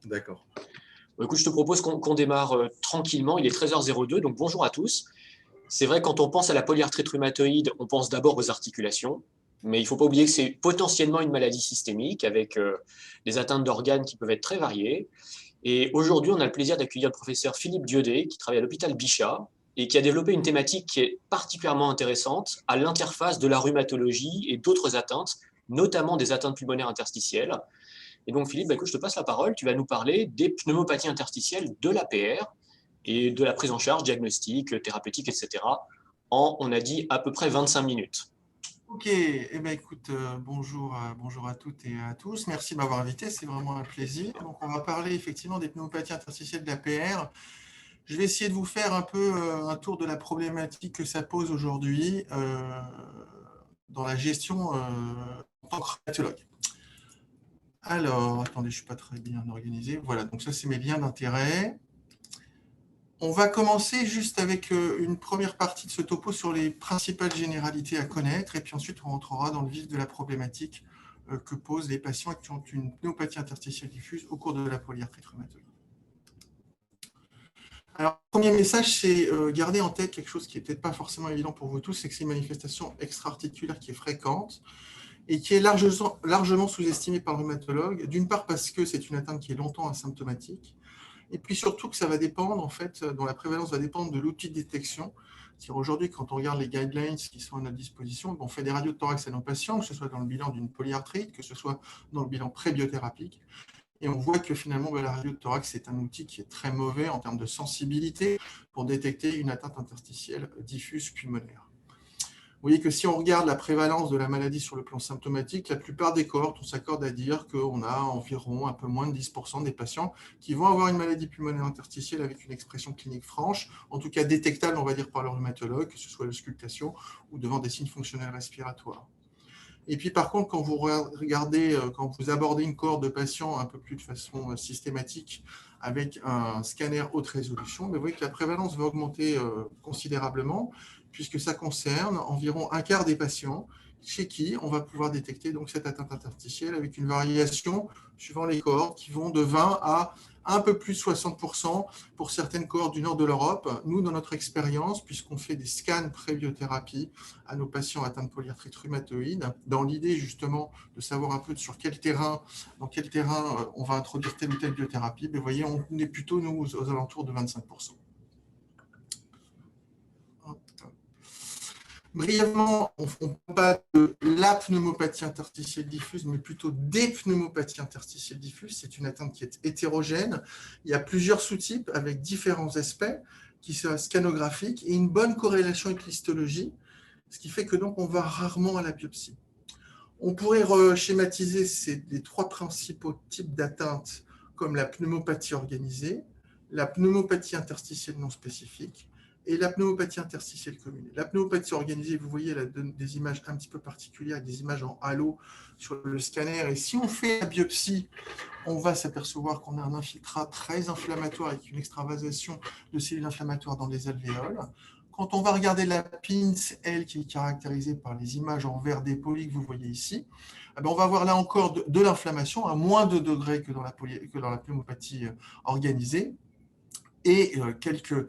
D'accord. Bon, écoute, je te propose qu'on démarre tranquillement. Il est 13h02, donc bonjour à tous. C'est vrai, quand on pense à la polyarthrite rhumatoïde, on pense d'abord aux articulations, mais il ne faut pas oublier que c'est potentiellement une maladie systémique avec des atteintes d'organes qui peuvent être très variées. Et aujourd'hui, on a le plaisir d'accueillir le professeur Philippe Dieudé, qui travaille à l'hôpital Bichat et qui a développé une thématique qui est particulièrement intéressante à l'interface de la rhumatologie et d'autres atteintes, notamment des atteintes pulmonaires interstitielles. Et donc, Philippe, écoute, je te passe la parole. Tu vas nous parler des pneumopathies interstitielles de l'APR et de la prise en charge diagnostique, thérapeutique, etc. en, on a dit, à peu près 25 minutes. Ok, écoute, bonjour à toutes et à tous. Merci de m'avoir invité, c'est vraiment un plaisir. Donc, on va parler effectivement des pneumopathies interstitielles de l'APR. Je vais essayer de vous faire un peu un tour de la problématique que ça pose aujourd'hui dans la gestion en tant que rhumatologue. Alors, attendez, je ne suis pas très bien organisé. Voilà, donc ça, c'est mes liens d'intérêt. On va commencer juste avec une première partie de ce topo sur les principales généralités à connaître, et puis ensuite on rentrera dans le vif de la problématique que posent les patients qui ont une pneumopathie interstitielle diffuse au cours de la polyarthrite rhumatoïde. Alors, le premier message, c'est garder en tête quelque chose qui n'est peut-être pas forcément évident pour vous tous, c'est que c'est une manifestation extra-articulaire qui est fréquente et qui est largement sous-estimée par le rhumatologue, d'une part parce que c'est une atteinte qui est longtemps asymptomatique, et puis surtout que ça va dépendre, en fait, dont la prévalence va dépendre de l'outil de détection. C'est-à-dire aujourd'hui, quand on regarde les guidelines qui sont à notre disposition, on fait des radios de thorax à nos patients, que ce soit dans le bilan d'une polyarthrite, que ce soit dans le bilan pré-biothérapique. Et on voit que finalement, la radio de thorax, c'est un outil qui est très mauvais en termes de sensibilité pour détecter une atteinte interstitielle diffuse pulmonaire. Vous voyez que si on regarde la prévalence de la maladie sur le plan symptomatique, la plupart des cohortes, on s'accorde à dire qu'on a environ un peu moins de 10% des patients qui vont avoir une maladie pulmonaire interstitielle avec une expression clinique franche, en tout cas détectable, on va dire, par le rhumatologue, que ce soit l'auscultation ou devant des signes fonctionnels respiratoires. Et puis par contre, quand vous regardez, quand vous abordez une cohorte de patients un peu plus de façon systématique avec un scanner haute résolution, vous voyez que la prévalence va augmenter considérablement, puisque ça concerne environ un quart des patients chez qui on va pouvoir détecter donc cette atteinte interstitielle avec une variation suivant les cohortes qui vont de 20 à un peu plus de 60% pour certaines cohortes du nord de l'Europe. Nous, dans notre expérience, puisqu'on fait des scans pré-biothérapie à nos patients atteints de polyarthrite rhumatoïde, dans l'idée justement de savoir un peu sur quel terrain, dans quel terrain on va introduire telle ou telle biothérapie, vous voyez, on est plutôt, nous, aux alentours de 25%. Brièvement, on ne parle pas de la pneumopathie interstitielle diffuse, mais plutôt des pneumopathies interstitielles diffuses. C'est une atteinte qui est hétérogène. Il y a plusieurs sous-types avec différents aspects qui sont scanographiques et une bonne corrélation avec l'histologie, ce qui fait que donc on va rarement à la biopsie. On pourrait schématiser les trois principaux types d'atteintes comme la pneumopathie organisée, la pneumopathie interstitielle non spécifique et la pneumopathie interstitielle commune. La pneumopathie organisée, vous voyez, elle donne des images un petit peu particulières, des images en halo sur le scanner. Et si on fait la biopsie, on va s'apercevoir qu'on a un infiltrat très inflammatoire avec une extravasation de cellules inflammatoires dans les alvéoles. Quand on va regarder la PINS, elle, qui est caractérisée par les images en vert dépoli que vous voyez ici, on va avoir là encore de l'inflammation à moins de degrés que dans la pneumopathie organisée et quelques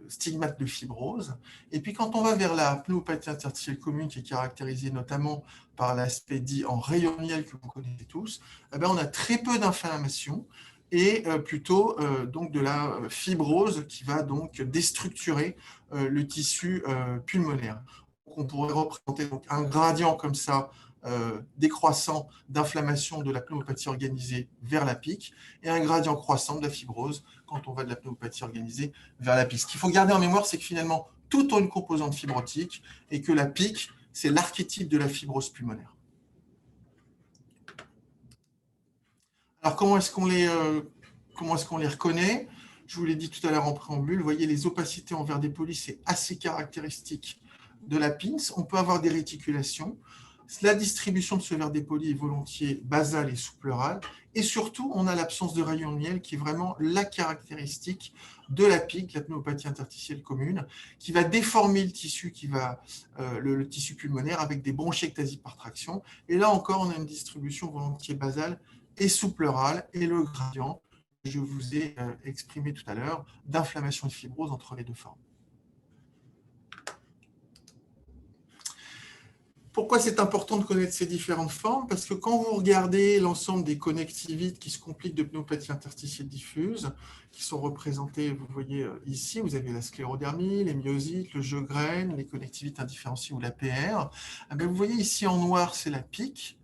stigmates de fibrose. Et puis quand on va vers la pneumopathie interstitielle commune, qui est caractérisée notamment par l'aspect dit en rayon miel que vous connaissez tous, on a très peu d'inflammation et plutôt donc de la fibrose qui va donc déstructurer le tissu pulmonaire. Donc, on pourrait représenter donc un gradient comme ça décroissant d'inflammation de la pneumopathie organisée vers la PIC et un gradient croissant de la fibrose quand on va de la pneumopathie organisée vers la PIC. Ce qu'il faut garder en mémoire, c'est que finalement, tout a une composante fibrotique et que la PIC, c'est l'archétype de la fibrose pulmonaire. Alors, comment est-ce qu'on les reconnaît? Je vous l'ai dit tout à l'heure en préambule, vous voyez les opacités en vert dépoli, c'est assez caractéristique de la PINS. On peut avoir des réticulations. La distribution de ce vert dépoli est volontiers basale et sous-pleurale. Et surtout, on a l'absence de rayons de miel qui est vraiment la caractéristique de la PIC, la pneumopathie interstitielle commune, qui va déformer le tissu, le tissu pulmonaire avec des bronchiectasies par traction. Et là encore, on a une distribution volontiers basale et sous pleurale et le gradient que je vous ai exprimé tout à l'heure d'inflammation et de fibrose entre les deux formes. Pourquoi c'est important de connaître ces différentes formes? Parce que quand vous regardez l'ensemble des connectivites qui se compliquent de pneumopathie interstitielle diffuse, qui sont représentées, vous voyez ici, vous avez la sclérodermie, les myosites, le Sjögren, les connectivites indifférenciées ou la PR. Vous voyez ici en noir, c'est la PIC,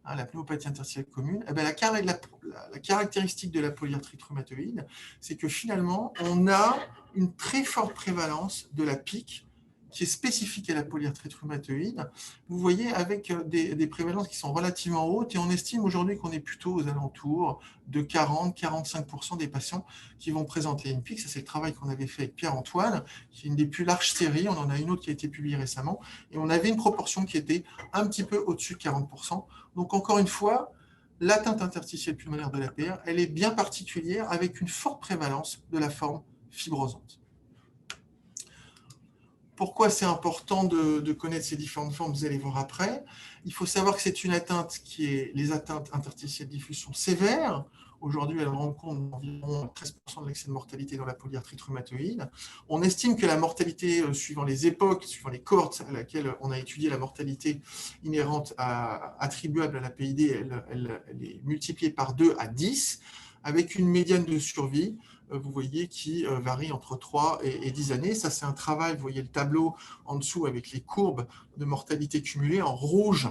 la pneumopathie interstitielle commune. La caractéristique de la polyarthrite rhumatoïde, c'est que finalement, on a une très forte prévalence de la PIC qui est spécifique à la polyarthrite rhumatoïde, vous voyez, avec des prévalences qui sont relativement hautes, et on estime aujourd'hui qu'on est plutôt aux alentours de 40-45% des patients qui vont présenter une PIC. Ça, c'est le travail qu'on avait fait avec Pierre-Antoine, qui est une des plus larges séries. On en a une autre qui a été publiée récemment, et on avait une proportion qui était un petit peu au-dessus de 40%. Donc, encore une fois, l'atteinte interstitielle pulmonaire de l'APR, elle est bien particulière, avec une forte prévalence de la forme fibrosante. Pourquoi c'est important de connaître ces différentes formes, vous allez voir après. Il faut savoir que c'est une atteinte les atteintes interstitielles diffuses sont sévères. Aujourd'hui, elles rendent compte d'environ 13% de l'excès de mortalité dans la polyarthrite rhumatoïde. On estime que la mortalité, suivant les époques, suivant les cohortes à laquelle on a étudié la mortalité inhérente attribuable à la PID, elle est multipliée par 2 à 10, avec une médiane de survie, vous voyez, qui varie entre 3 et 10 années. Ça, c'est un travail, vous voyez le tableau en dessous avec les courbes de mortalité cumulée. En rouge,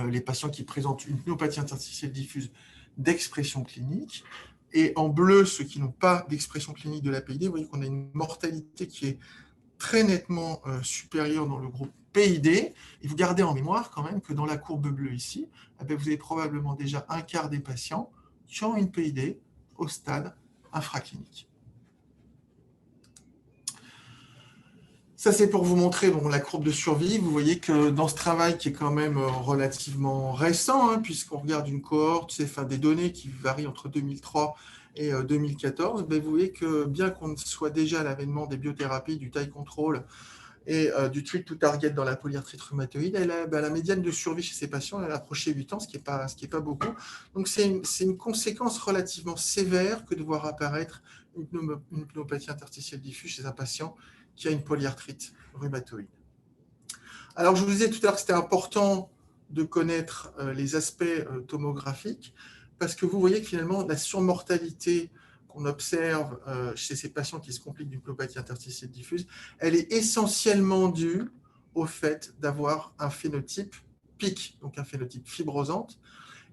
les patients qui présentent une pneumopathie interstitielle diffuse d'expression clinique. Et en bleu, ceux qui n'ont pas d'expression clinique de la PID, vous voyez qu'on a une mortalité qui est très nettement supérieure dans le groupe PID. Et vous gardez en mémoire quand même que dans la courbe bleue ici, vous avez probablement déjà un quart des patients qui ont une PID au stade infraclinique. Ça, c'est pour vous montrer la courbe de survie. Vous voyez que dans ce travail qui est quand même relativement récent, puisqu'on regarde une cohorte, c'est des données qui varient entre 2003 et 2014, vous voyez que bien qu'on soit déjà à l'avènement des biothérapies, du time control et du treat to target dans la polyarthrite rhumatoïde, la médiane de survie chez ces patients, elle a approché 8 ans, ce qui n'est pas beaucoup. Donc, c'est une conséquence relativement sévère que de voir apparaître une pneumopathie interstitielle diffuse chez un patient qui a une polyarthrite rhumatoïde. Alors, je vous disais tout à l'heure que c'était important de connaître les aspects tomographiques, parce que vous voyez que finalement, la surmortalité qu'on observe chez ces patients qui se compliquent d'une pneumopathie interstitielle diffuse, elle est essentiellement due au fait d'avoir un phénotype PIC, donc un phénotype fibrosante.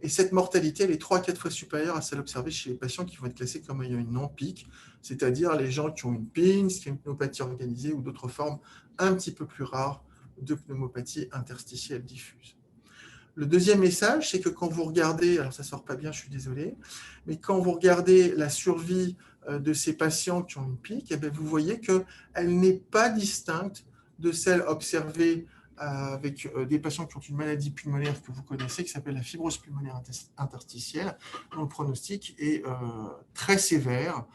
Et cette mortalité, elle est 3 à 4 fois supérieure à celle observée chez les patients qui vont être classés comme ayant une non-PIC, c'est-à-dire les gens qui ont une PINS, qui ont une pneumopathie organisée ou d'autres formes un petit peu plus rares de pneumopathie interstitielle diffuse. Le deuxième message, c'est que quand vous regardez, alors ça ne sort pas bien, je suis désolé, mais quand vous regardez la survie de ces patients qui ont une PIC, vous voyez qu'elle n'est pas distincte de celle observée avec des patients qui ont une maladie pulmonaire que vous connaissez, qui s'appelle la fibrose pulmonaire interstitielle, dont le pronostic est très sévère.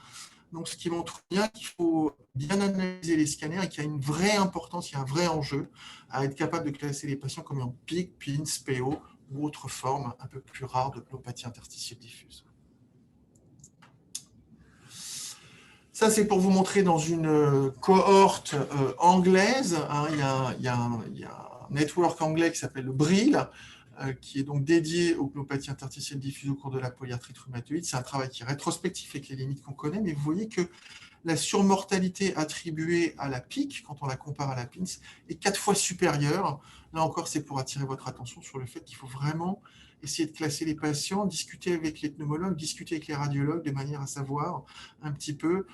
Donc, ce qui montre bien qu'il faut bien analyser les scanners et qu'il y a une vraie importance, il y a un vrai enjeu à être capable de classer les patients comme en PIC, PINS, PO ou autre forme un peu plus rare de pneumopathie interstitielle diffuse. Ça, c'est pour vous montrer dans une cohorte anglaise. Il y a un network anglais qui s'appelle le BRIL, qui est donc dédié aux pneumopathies interstitielles diffuses au cours de la polyarthrite rhumatoïde. C'est un travail qui est rétrospectif avec les limites qu'on connaît, mais vous voyez que la surmortalité attribuée à la PIC, quand on la compare à la PINS, est 4 fois supérieure. Là encore, c'est pour attirer votre attention sur le fait qu'il faut vraiment essayer de classer les patients, discuter avec les pneumologues, discuter avec les radiologues de manière à savoir un petit peu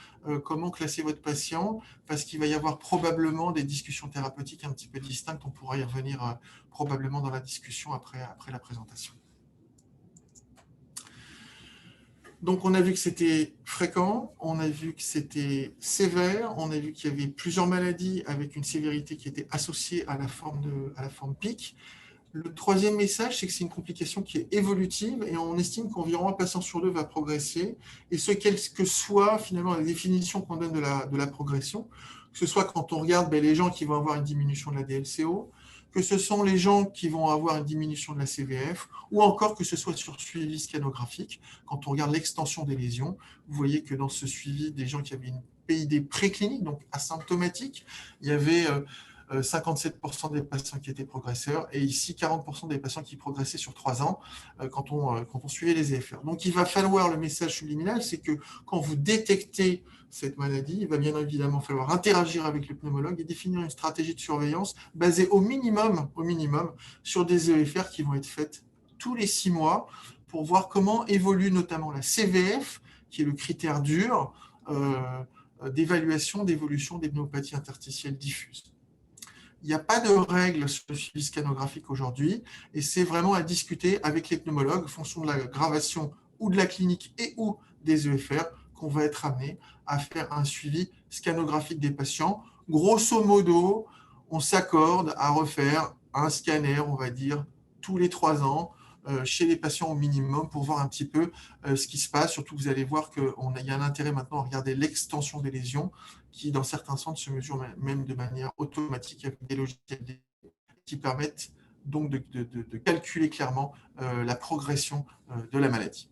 comment classer votre patient, parce qu'il va y avoir probablement des discussions thérapeutiques un petit peu distinctes. On pourra y revenir probablement dans la discussion après la présentation. Donc, on a vu que c'était fréquent, on a vu que c'était sévère, on a vu qu'il y avait plusieurs maladies avec une sévérité qui était associée à la forme PIC. Le troisième message, c'est que c'est une complication qui est évolutive et on estime qu'environ un patient sur 2 va progresser. Et ce quelle que soit finalement la définition qu'on donne de la progression, que ce soit quand on regarde les gens qui vont avoir une diminution de la DLCO, que ce sont les gens qui vont avoir une diminution de la CVF, ou encore que ce soit sur suivi scanographique. Quand on regarde l'extension des lésions, vous voyez que dans ce suivi, des gens qui avaient une PID préclinique, donc asymptomatique, il y avait 57% des patients qui étaient progresseurs, et ici 40% des patients qui progressaient sur 3 ans quand on suivait les EFR. Donc il va falloir, le message subliminal, c'est que quand vous détectez cette maladie, il va bien évidemment falloir interagir avec le pneumologue et définir une stratégie de surveillance basée au minimum sur des EFR qui vont être faites tous les 6 mois pour voir comment évolue notamment la CVF, qui est le critère dur d'évaluation, d'évolution des pneumopathies interstitielles diffuses. Il n'y a pas de règles sur le suivi scanographique aujourd'hui et c'est vraiment à discuter avec les pneumologues en fonction de la gravation ou de la clinique et ou des EFR qu'on va être amené à faire un suivi scanographique des patients. Grosso modo, on s'accorde à refaire un scanner, on va dire, tous les 3 ans chez les patients au minimum pour voir un petit peu ce qui se passe. Surtout, vous allez voir qu'il y a un intérêt maintenant à regarder l'extension des lésions qui, dans certains centres, se mesurent même de manière automatique avec des logiciels qui permettent donc de calculer clairement la progression de la maladie.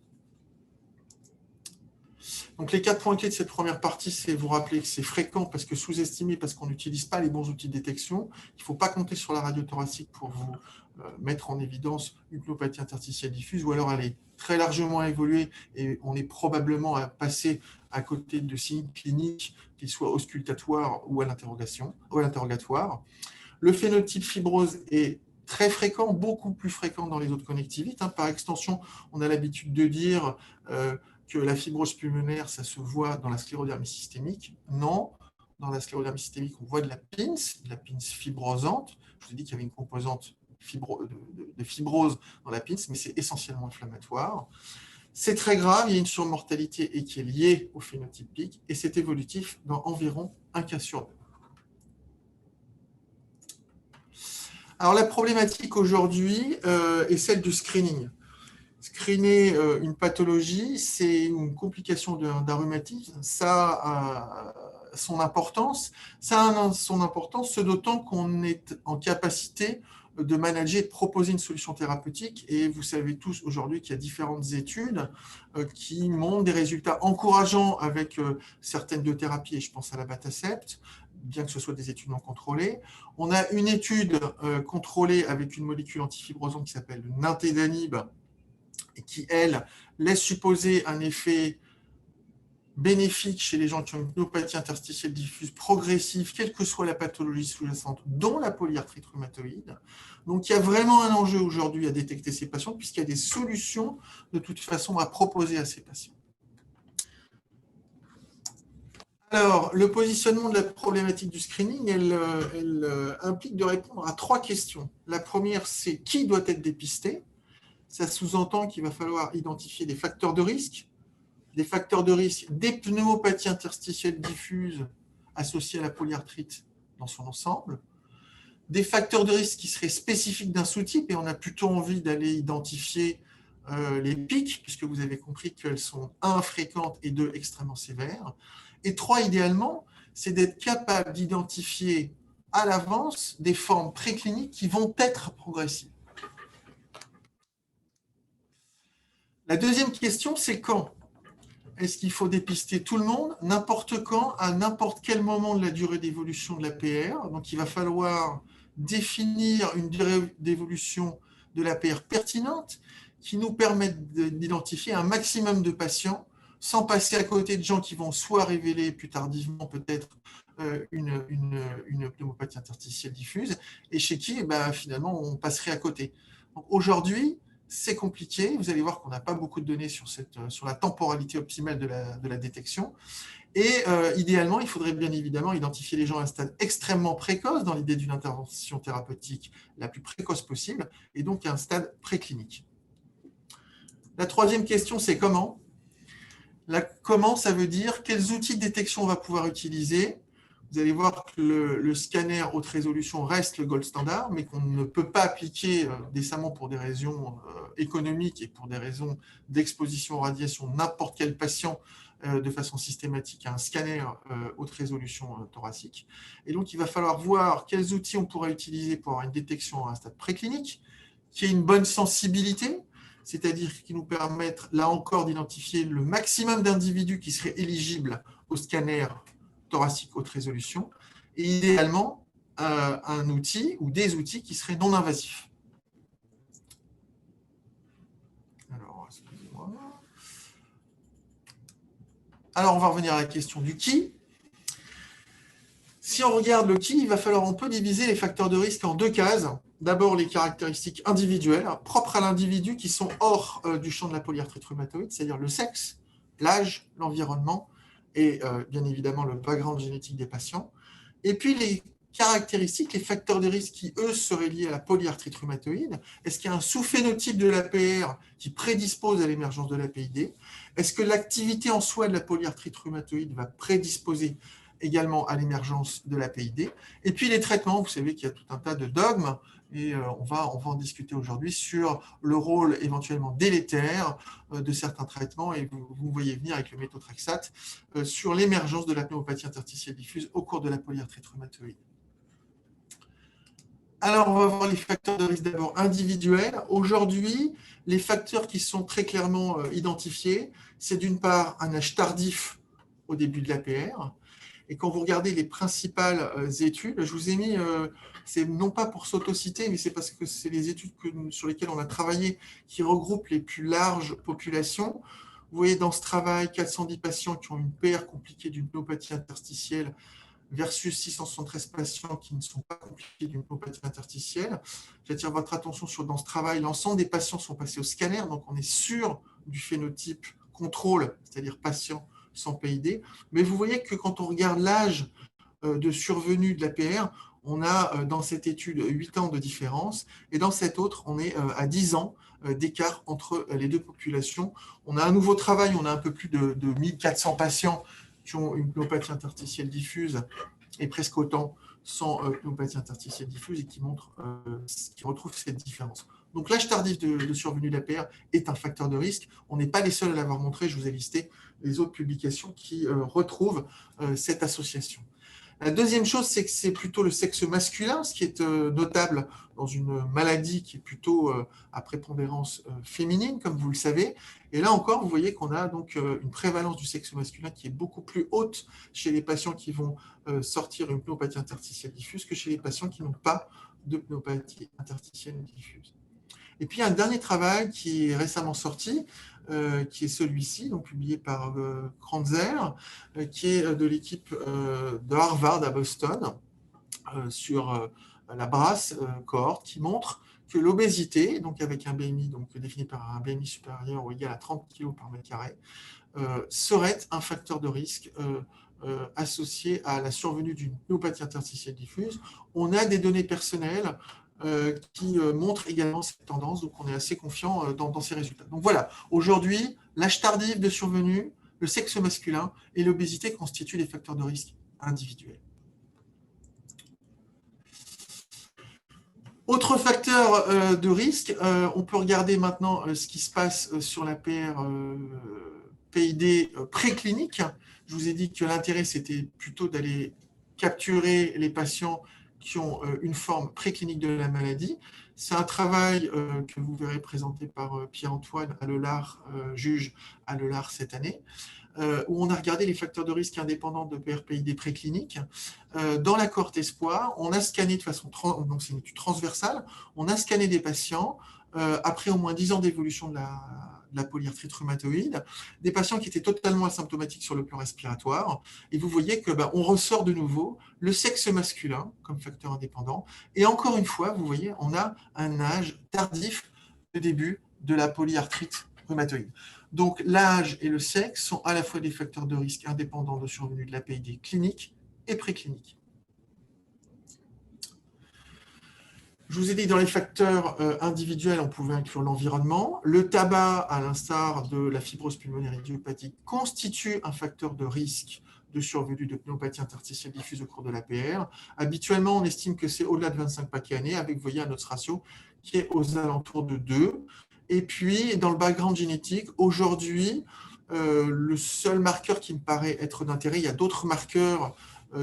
Donc les 4 points clés de cette première partie, c'est vous rappeler que c'est fréquent parce que sous-estimé, parce qu'on n'utilise pas les bons outils de détection. Il ne faut pas compter sur la radio thoracique pour vous mettre en évidence une pneumopathie interstitielle diffuse, ou alors elle est très largement évoluée et on est probablement à passer à côté de signes cliniques, qu'ils soient auscultatoires ou à l'interrogatoire. Le phénotype fibrose est très fréquent, beaucoup plus fréquent dans les autres connectivites. Par extension, on a l'habitude de dire que la fibrose pulmonaire, ça se voit dans la sclérodermie systémique. Non, dans la sclérodermie systémique, on voit de la pins fibrosante. Je vous ai dit qu'il y avait une composante de fibrose dans la pins, mais c'est essentiellement inflammatoire. C'est très grave, il y a une surmortalité et qui est liée au phénotype PIC, et c'est évolutif dans environ 1 cas sur 2. Alors la problématique aujourd'hui est celle du screening. Screener une pathologie, c'est une complication d'un rhumatisme, ça a son importance. Ça a son importance, ce d'autant qu'on est en capacité de manager et de proposer une solution thérapeutique. Et vous savez tous aujourd'hui qu'il y a différentes études qui montrent des résultats encourageants avec certaines biothérapies, et je pense à l'abatacept, bien que ce soit des études non contrôlées. On a une étude contrôlée avec une molécule antifibrosante qui s'appelle le nintédanib, et qui, elle, laisse supposer un effet bénéfique chez les gens qui ont une pneumopathie interstitielle diffuse progressive, quelle que soit la pathologie sous-jacente, dont la polyarthrite rhumatoïde. Donc, il y a vraiment un enjeu aujourd'hui à détecter ces patients, puisqu'il y a des solutions, de toute façon, à proposer à ces patients. Alors, le positionnement de la problématique du screening, elle implique de répondre à 3 questions. La première, c'est qui doit être dépisté. Ça sous-entend qu'il va falloir identifier des facteurs de risque des pneumopathies interstitielles diffuses associées à la polyarthrite dans son ensemble, des facteurs de risque qui seraient spécifiques d'un sous-type, et on a plutôt envie d'aller identifier les pics, puisque vous avez compris qu'elles sont 1, fréquentes, et 2, extrêmement sévères, et 3, idéalement, c'est d'être capable d'identifier à l'avance des formes précliniques qui vont être progressives. La deuxième question, c'est quand ? Est-ce qu'il faut dépister tout le monde, n'importe quand, à n'importe quel moment de la durée d'évolution de l'APR? Donc, il va falloir définir une durée d'évolution de l'APR pertinente qui nous permette d'identifier un maximum de patients sans passer à côté de gens qui vont soit révéler plus tardivement peut-être une pneumopathie interstitielle diffuse et chez qui, finalement, on passerait à côté. Donc, aujourd'hui, c'est compliqué. Vous allez voir qu'on n'a pas beaucoup de données sur la temporalité optimale de la détection. Et idéalement, il faudrait bien évidemment identifier les gens à un stade extrêmement précoce dans l'idée d'une intervention thérapeutique la plus précoce possible, et donc à un stade préclinique. La troisième question, c'est comment ? Comment, ça veut dire quels outils de détection on va pouvoir utiliser vous allez voir que le scanner haute résolution reste le gold standard, mais qu'on ne peut pas appliquer décemment pour des raisons économiques et pour des raisons d'exposition aux radiations n'importe quel patient de façon systématique à un scanner haute résolution thoracique. Et donc, il va falloir voir quels outils on pourra utiliser pour avoir une détection à un stade préclinique, qui ait une bonne sensibilité, c'est-à-dire qui nous permettent, là encore, d'identifier le maximum d'individus qui seraient éligibles au scanner thoracique haute résolution, et idéalement, un outil ou des outils qui seraient non invasifs. Alors, excusez-moi. Alors, on va revenir à la question du qui. Si on regarde le qui, il va falloir un peu diviser les facteurs de risque en deux cases. D'abord, les caractéristiques individuelles, propres à l'individu, qui sont hors du champ de la polyarthrite rhumatoïde, c'est-à-dire le sexe, l'âge, l'environnement et bien évidemment le background génétique des patients. Et puis les caractéristiques, les facteurs de risque qui, eux, seraient liés à la polyarthrite rhumatoïde. Est-ce qu'il y a un sous-phénotype de l'APR qui prédispose à l'émergence de l'APID? Est-ce que l'activité en soi de la polyarthrite rhumatoïde va prédisposer également à l'émergence de l'APID? Et puis les traitements, vous savez qu'il y a tout un tas de dogmes, et on va en discuter aujourd'hui sur le rôle éventuellement délétère de certains traitements, et vous voyez venir avec le méthotrexate sur l'émergence de la pneumopathie interstitielle diffuse au cours de la polyarthrite rhumatoïde. Alors, on va voir les facteurs de risque d'abord individuels. Aujourd'hui, les facteurs qui sont très clairement identifiés, c'est d'une part un âge tardif au début de l'APR. Et quand vous regardez les principales études, je vous ai mis, c'est non pas pour s'autociter, mais c'est parce que c'est les études sur lesquelles on a travaillé qui regroupent les plus larges populations. Vous voyez dans ce travail 410 patients qui ont une PR compliquée d'une pneumopathie interstitielle versus 673 patients qui ne sont pas compliqués d'une pneumopathie interstitielle. J'attire votre attention sur, dans ce travail, l'ensemble des patients sont passés au scanner, donc on est sûr du phénotype contrôle, c'est-à-dire patient sans PID. Mais vous voyez que quand on regarde l'âge de survenue de l'APR, on a dans cette étude 8 ans de différence, et dans cette autre, on est à 10 ans d'écart entre les deux populations. On a un nouveau travail, on a un peu plus de 1400 patients qui ont une pneumopathie interstitielle diffuse et presque autant sans pneumopathie interstitielle diffuse et qui retrouvent cette différence. Donc l'âge tardif de survenue de l'APR est un facteur de risque. On n'est pas les seuls à l'avoir montré, je vous ai listé les autres publications qui retrouvent cette association. La deuxième chose, c'est que c'est plutôt le sexe masculin, ce qui est notable dans une maladie qui est plutôt à prépondérance féminine, comme vous le savez. Et là encore, vous voyez qu'on a donc une prévalence du sexe masculin qui est beaucoup plus haute chez les patients qui vont sortir une pneumopathie interstitielle diffuse que chez les patients qui n'ont pas de pneumopathie interstitielle diffuse. Et puis, un dernier travail qui est récemment sorti, qui est celui-ci, donc publié par Kranzer, qui est de l'équipe de Harvard à Boston, sur la BRAS cohorte, qui montre que l'obésité, donc avec un BMI donc défini par un BMI supérieur ou égal à 30 kg par mètre carré, serait un facteur de risque associé à la survenue d'une pneumopathie interstitielle diffuse. On a des données personnelles qui montre également cette tendance, donc on est assez confiant dans ces résultats. Donc voilà, aujourd'hui, l'âge tardif de survenue, le sexe masculin et l'obésité constituent les facteurs de risque individuels. Autre facteur de risque, on peut regarder maintenant ce qui se passe sur la PR PID préclinique. Je vous ai dit que l'intérêt, c'était plutôt d'aller capturer les patients qui ont une forme préclinique de la maladie. C'est un travail que vous verrez présenté par Pierre-Antoine Allelard, juge Allelard cette année, où on a regardé les facteurs de risque indépendants de PRPID préclinique. Dans la cohorte espoir, on a scanné de façon, donc c'est une étude transversale, on a scanné des patients après au moins 10 ans d'évolution de la polyarthrite rhumatoïde, des patients qui étaient totalement asymptomatiques sur le plan respiratoire, et vous voyez que on ressort de nouveau le sexe masculin comme facteur indépendant, et encore une fois, vous voyez, on a un âge tardif de début de la polyarthrite rhumatoïde. Donc l'âge et le sexe sont à la fois des facteurs de risque indépendants de survenue de l'APID clinique et préclinique. Je vous ai dit que dans les facteurs individuels, on pouvait inclure l'environnement. Le tabac, à l'instar de la fibrose pulmonaire idiopathique, constitue un facteur de risque de survenue de pneumopathie interstitielle diffuse au cours de l'APR. Habituellement, on estime que c'est au-delà de 25 paquets années, avec, vous voyez, un odds ratio qui est aux alentours de 2. Et puis, dans le background génétique, aujourd'hui, le seul marqueur qui me paraît être d'intérêt, il y a d'autres marqueurs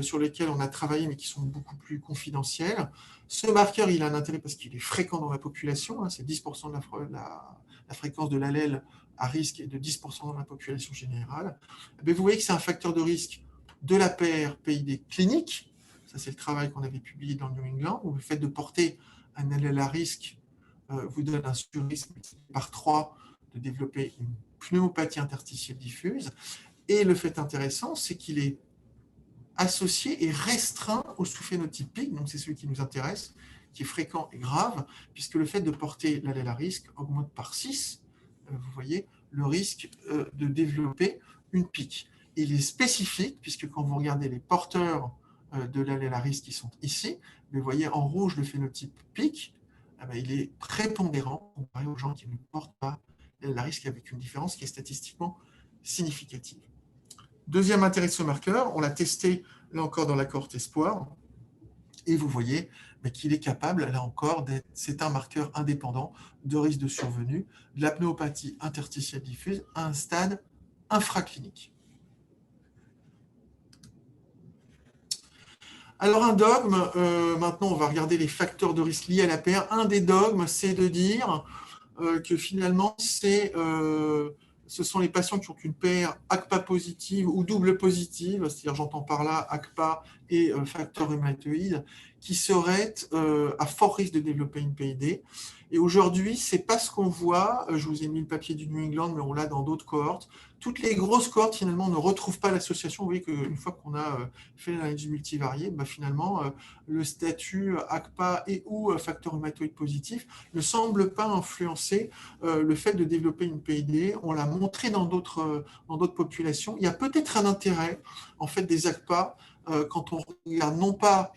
sur lesquels on a travaillé, mais qui sont beaucoup plus confidentiels. Ce marqueur, il a un intérêt parce qu'il est fréquent dans la population, hein, c'est 10% de la fréquence de l'allèle à risque est de 10% dans la population générale. Mais vous voyez que c'est un facteur de risque de l'APR PID clinique. Ça, c'est le travail qu'on avait publié dans le New England, où le fait de porter un allèle à risque vous donne un surrisque par 3 de développer une pneumopathie interstitielle diffuse. Et le fait intéressant, c'est qu'il est associé et restreint au sous-phénotype PIC, donc c'est celui qui nous intéresse, qui est fréquent et grave, puisque le fait de porter l'allèle à risque augmente par 6, vous voyez, le risque de développer une PIC. Il est spécifique, puisque quand vous regardez les porteurs de l'allèle à risque qui sont ici, vous voyez en rouge le phénotype PIC, il est prépondérant comparé aux gens qui ne portent pas l'allèle à risque, avec une différence qui est statistiquement significative. Deuxième intérêt de ce marqueur, on l'a testé là encore dans la cohorte Espoir, et vous voyez qu'il est capable, là encore, c'est un marqueur indépendant de risque de survenue de la pneumopathie interstitielle diffuse à un stade infraclinique. Alors un dogme, maintenant on va regarder les facteurs de risque liés à l'APR. Un des dogmes, c'est de dire que finalement, ce sont les patients qui ont une PR ACPA positive ou double positive, c'est-à-dire j'entends par là ACPA et facteur rhumatoïde, qui seraient à fort risque de développer une PID. Et aujourd'hui, ce n'est pas ce qu'on voit. Je vous ai mis le papier du New England, mais on l'a dans d'autres cohortes. Toutes les grosses cohortes, finalement, ne retrouvent pas l'association. Vous voyez qu'une fois qu'on a fait l'analyse multivariée, finalement, le statut ACPA et ou facteur rhumatoïde positif ne semble pas influencer le fait de développer une PID. On l'a montré dans d'autres populations. Il y a peut-être un intérêt, en fait, des ACPA quand on regarde non pas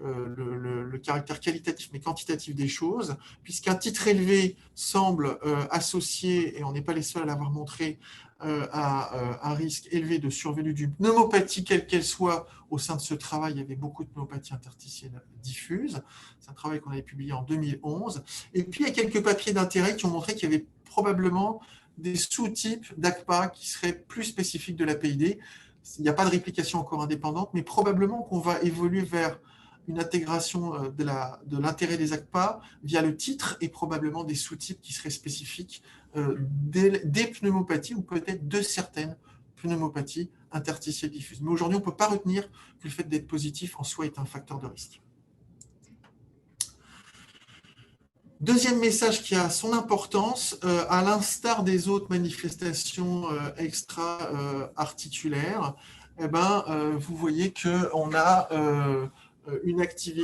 le caractère qualitatif mais quantitatif des choses, puisqu'un titre élevé semble associé, et on n'est pas les seuls à l'avoir montré, à un risque élevé de survenue d'une pneumopathie, quelle qu'elle soit. Au sein de ce travail, il y avait beaucoup de pneumopathie interstitielle diffuse. C'est un travail qu'on avait publié en 2011. Et puis, il y a quelques papiers d'intérêt qui ont montré qu'il y avait probablement des sous-types d'ACPA qui seraient plus spécifiques de la PID. Il n'y a pas de réplication encore indépendante, mais probablement qu'on va évoluer vers une intégration de l'intérêt des ACPA via le titre et probablement des sous-types qui seraient spécifiques des pneumopathies ou peut-être de certaines pneumopathies interstitielles diffuses. Mais aujourd'hui, on ne peut pas retenir que le fait d'être positif en soi est un facteur de risque. Deuxième message qui a son importance, à l'instar des autres manifestations extra-articulaires, vous voyez qu'on a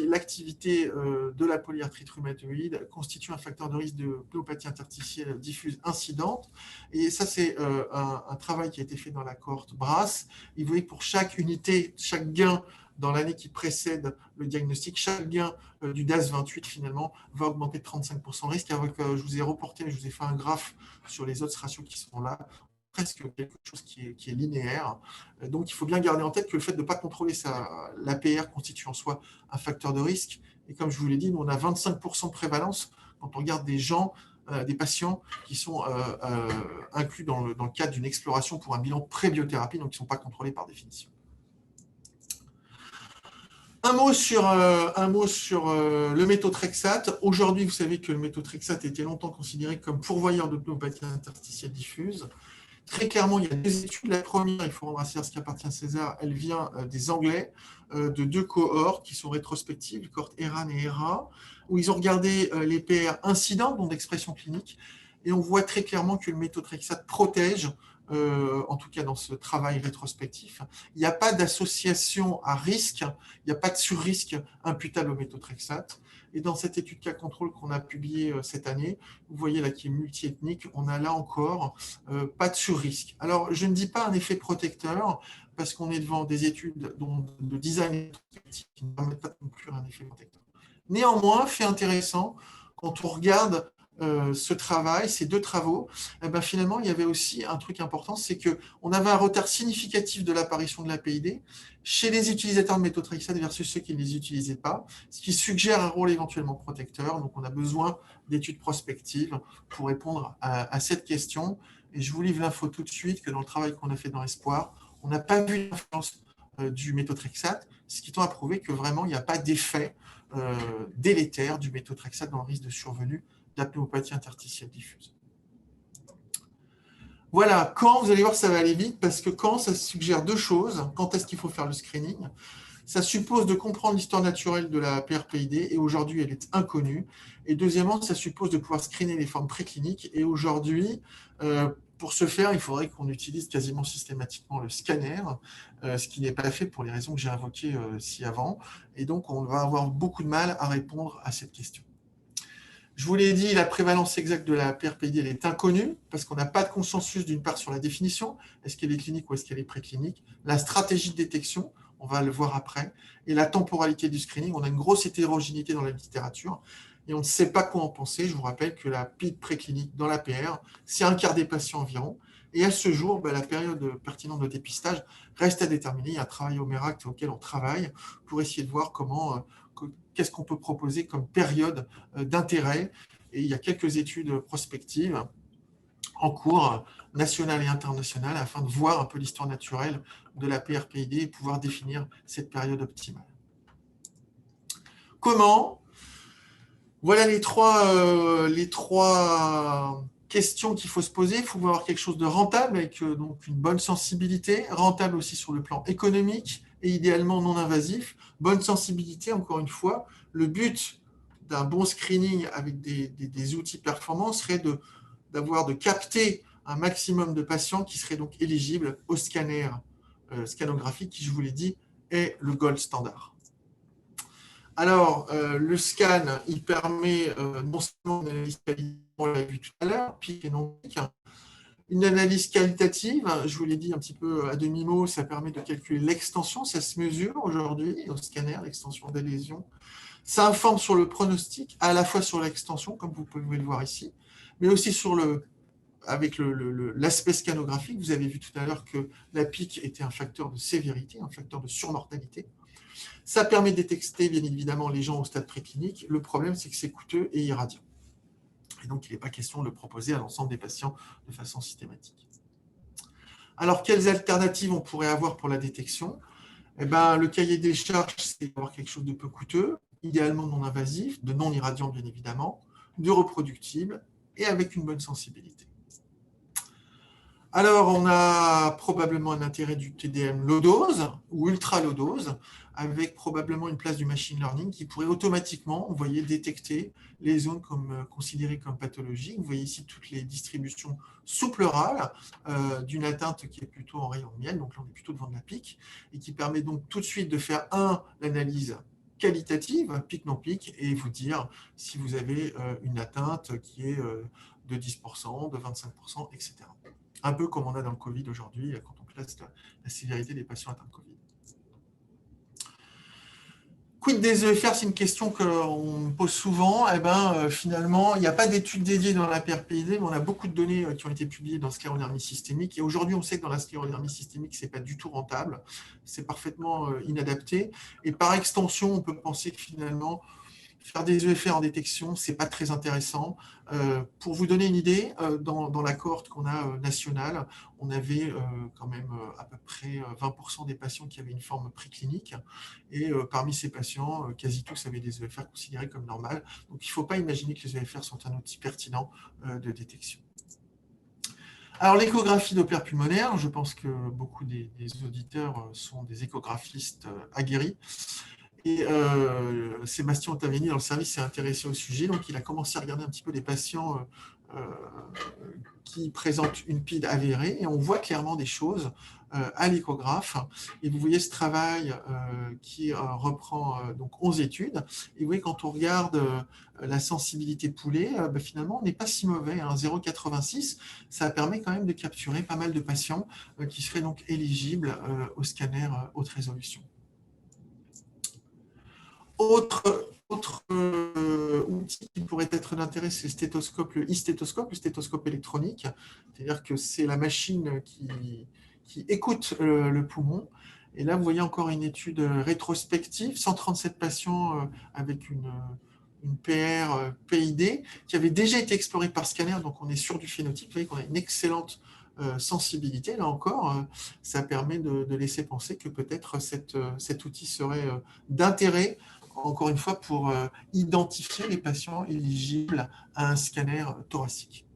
l'activité de la polyarthrite rhumatoïde constitue un facteur de risque de pneumopathie interstitielle diffuse incidente. Et ça, c'est un travail qui a été fait dans la cohorte BRASS. Et vous voyez que pour chaque unité, chaque gain dans l'année qui précède le diagnostic, chaque gain du DAS28 finalement va augmenter de 35% le risque. Avec, je vous ai reporté, je vous ai fait un graphe sur les autres ratios qui sont là, presque quelque chose qui est linéaire. Donc, il faut bien garder en tête que le fait de ne pas contrôler l'APR constitue en soi un facteur de risque. Et comme je vous l'ai dit, nous, on a 25% de prévalence quand on regarde des gens, des patients qui sont inclus dans le cadre d'une exploration pour un bilan pré-biothérapie, donc qui ne sont pas contrôlés par définition. Un mot sur le méthotrexate. Aujourd'hui, vous savez que le méthotrexate était longtemps considéré comme pourvoyeur de pneumopathie interstitielle diffuse. Très clairement, il y a deux études. La première, il faut rendre à César ce qui appartient à César, elle vient des Anglais, de deux cohortes qui sont rétrospectives, les cohortes ERAN et ERA, où ils ont regardé les PR incidents, donc d'expression clinique, et on voit très clairement que le méthotrexate protège, en tout cas dans ce travail rétrospectif. Il n'y a pas d'association à risque, il n'y a pas de surrisque imputable au méthotrexate. Et dans cette étude cas contrôle qu'on a publiée cette année, vous voyez là qui est multiethnique, on a là encore pas de surrisque. Alors, je ne dis pas un effet protecteur, parce qu'on est devant des études dont le design qui ne permettent pas de conclure un effet protecteur. Néanmoins, fait intéressant, quand on regarde ce travail, ces deux travaux, eh ben, finalement, il y avait aussi un truc important, c'est qu'on avait un retard significatif de l'apparition de la PID chez les utilisateurs de méthotrexate versus ceux qui ne les utilisaient pas, ce qui suggère un rôle éventuellement protecteur. Donc, on a besoin d'études prospectives pour répondre à cette question. Et je vous livre l'info tout de suite que dans le travail qu'on a fait dans Espoir, on n'a pas vu l'influence du méthotrexate, ce qui tend à prouver que vraiment, il n'y a pas d'effet délétère du méthotrexate dans le risque de survenue de la pneumopathie interstitielle diffuse. Voilà, quand, vous allez voir, ça va aller vite, parce que quand, ça suggère deux choses. Quand est-ce qu'il faut faire le screening? Ça suppose de comprendre l'histoire naturelle de la PRPID, et aujourd'hui, elle est inconnue. Et deuxièmement, ça suppose de pouvoir screener les formes précliniques, et aujourd'hui, pour ce faire, il faudrait qu'on utilise quasiment systématiquement le scanner, ce qui n'est pas fait pour les raisons que j'ai invoquées ci-avant. Et donc, on va avoir beaucoup de mal à répondre à cette question. Je vous l'ai dit, la prévalence exacte de la PRPID, elle est inconnue, parce qu'on n'a pas de consensus d'une part sur la définition, est-ce qu'elle est clinique ou est-ce qu'elle est préclinique, la stratégie de détection, on va le voir après, et la temporalité du screening, on a une grosse hétérogénéité dans la littérature, et on ne sait pas quoi en penser. Je vous rappelle que la PID préclinique dans l'APR, c'est un quart des patients environ, et à ce jour, la période pertinente de dépistage reste à déterminer. Il y a un travail au MERACT auquel on travaille pour essayer de voir qu'est-ce qu'on peut proposer comme période d'intérêt. Et il y a quelques études prospectives en cours, nationales et internationales, afin de voir un peu l'histoire naturelle de la PRPID et pouvoir définir cette période optimale. Comment? Voilà les trois questions qu'il faut se poser. Il faut avoir quelque chose de rentable, avec donc une bonne sensibilité, rentable aussi sur le plan économique et idéalement non invasif. Bonne sensibilité, encore une fois. Le but d'un bon screening avec des outils performants serait de capter un maximum de patients qui seraient donc éligibles au scanner scanographique qui, je vous l'ai dit, est le gold standard. Alors, le scan, il permet non seulement une analyse qualitative, on l'a vu tout à l'heure, PIC et non-PIC, une analyse qualitative, je vous l'ai dit un petit peu à demi-mot, ça permet de calculer l'extension, ça se mesure aujourd'hui au scanner, l'extension des lésions. Ça informe sur le pronostic, à la fois sur l'extension, comme vous pouvez le voir ici, mais aussi avec l'aspect scanographique. Vous avez vu tout à l'heure que la PIC était un facteur de sévérité, un facteur de surmortalité. Ça permet de détecter, bien évidemment, les gens au stade préclinique. Le problème, c'est que c'est coûteux et irradiant. Et donc, il n'est pas question de le proposer à l'ensemble des patients de façon systématique. Alors, quelles alternatives on pourrait avoir pour la détection? Eh ben, le cahier des charges, c'est d'avoir quelque chose de peu coûteux, idéalement non invasif, de non irradiant, bien évidemment, de reproductible et avec une bonne sensibilité. Alors, on a probablement un intérêt du TDM low dose ou ultra low dose, avec probablement une place du machine learning qui pourrait automatiquement, vous voyez, détecter les zones considérées comme pathologiques. Vous voyez ici toutes les distributions sous-pleurales d'une atteinte qui est plutôt en rayon miel, donc là on est plutôt devant de la PIC, et qui permet donc tout de suite de faire l'analyse qualitative, PIC non PIC, et vous dire si vous avez une atteinte qui est de 10%, de 25%, etc. Un peu comme on a dans le Covid aujourd'hui, quand on classe la sévérité des patients atteints de Covid. Quid des EFR, c'est une question qu'on me pose souvent. Eh ben, finalement, il n'y a pas d'études dédiées dans la PRPID, mais on a beaucoup de données qui ont été publiées dans la sclérodermie systémique. Et aujourd'hui, on sait que dans la sclérodermie systémique, ce n'est pas du tout rentable. C'est parfaitement inadapté. Et par extension, on peut penser que finalement, faire des EFR en détection, ce n'est pas très intéressant. Pour vous donner une idée, dans la cohorte qu'on a nationale, on avait quand même à peu près 20% des patients qui avaient une forme préclinique. Et parmi ces patients, quasi tous avaient des EFR considérés comme normales. Donc, il ne faut pas imaginer que les EFR sont un outil pertinent de détection. Alors, l'échographie Doppler pulmonaire, je pense que beaucoup des auditeurs sont des échographistes aguerris. Et Sébastien Ottaviani, dans le service, s'est intéressé au sujet. Donc, il a commencé à regarder un petit peu les patients qui présentent une PID avérée. Et on voit clairement des choses à l'échographe. Et vous voyez ce travail qui reprend donc 11 études. Et vous voyez, quand on regarde la sensibilité poulet, finalement, on n'est pas si mauvais. 0,86, ça permet quand même de capturer pas mal de patients qui seraient donc éligibles au scanner haute résolution. Autre outil qui pourrait être d'intérêt, c'est le stéthoscope, le stéthoscope électronique. C'est-à-dire que c'est la machine qui écoute le poumon. Et là, vous voyez encore une étude rétrospective, 137 patients avec une PR PID qui avait déjà été explorée par scanner, donc on est sûr du phénotype. Vous voyez qu'on a une excellente sensibilité. Là encore, ça permet de laisser penser que peut-être cet outil serait d'intérêt, encore une fois, pour identifier les patients éligibles à un scanner thoracique.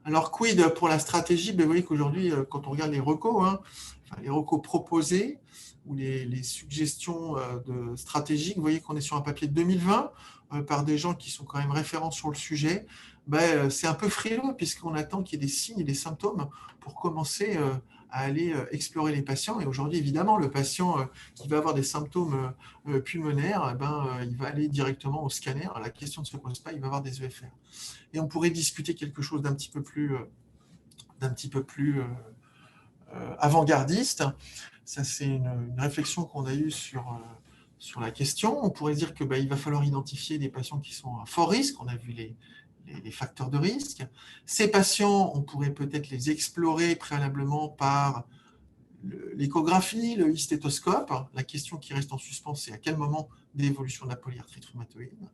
Alors, quid pour la stratégie? Vous voyez qu'aujourd'hui, quand on regarde les recos, les recos proposés ou les suggestions stratégiques, vous voyez qu'on est sur un papier de 2020 par des gens qui sont quand même référents sur le sujet. C'est un peu frileux puisqu'on attend qu'il y ait des signes et des symptômes pour commencer à aller explorer les patients. Et aujourd'hui, évidemment, le patient qui va avoir des symptômes pulmonaires, il va aller directement au scanner. La question ne se pose pas, il va avoir des EFR. Et on pourrait discuter quelque chose d'un petit peu plus avant-gardiste. Ça, c'est une réflexion qu'on a eue sur la question. On pourrait dire qu'il va falloir identifier des patients qui sont à fort risque. On a vu les facteurs de risque. Ces patients, on pourrait peut-être les explorer préalablement par l'échographie, le stéthoscope. La question qui reste en suspens, c'est à quel moment d'évolution de la polyarthrite rhumatoïde.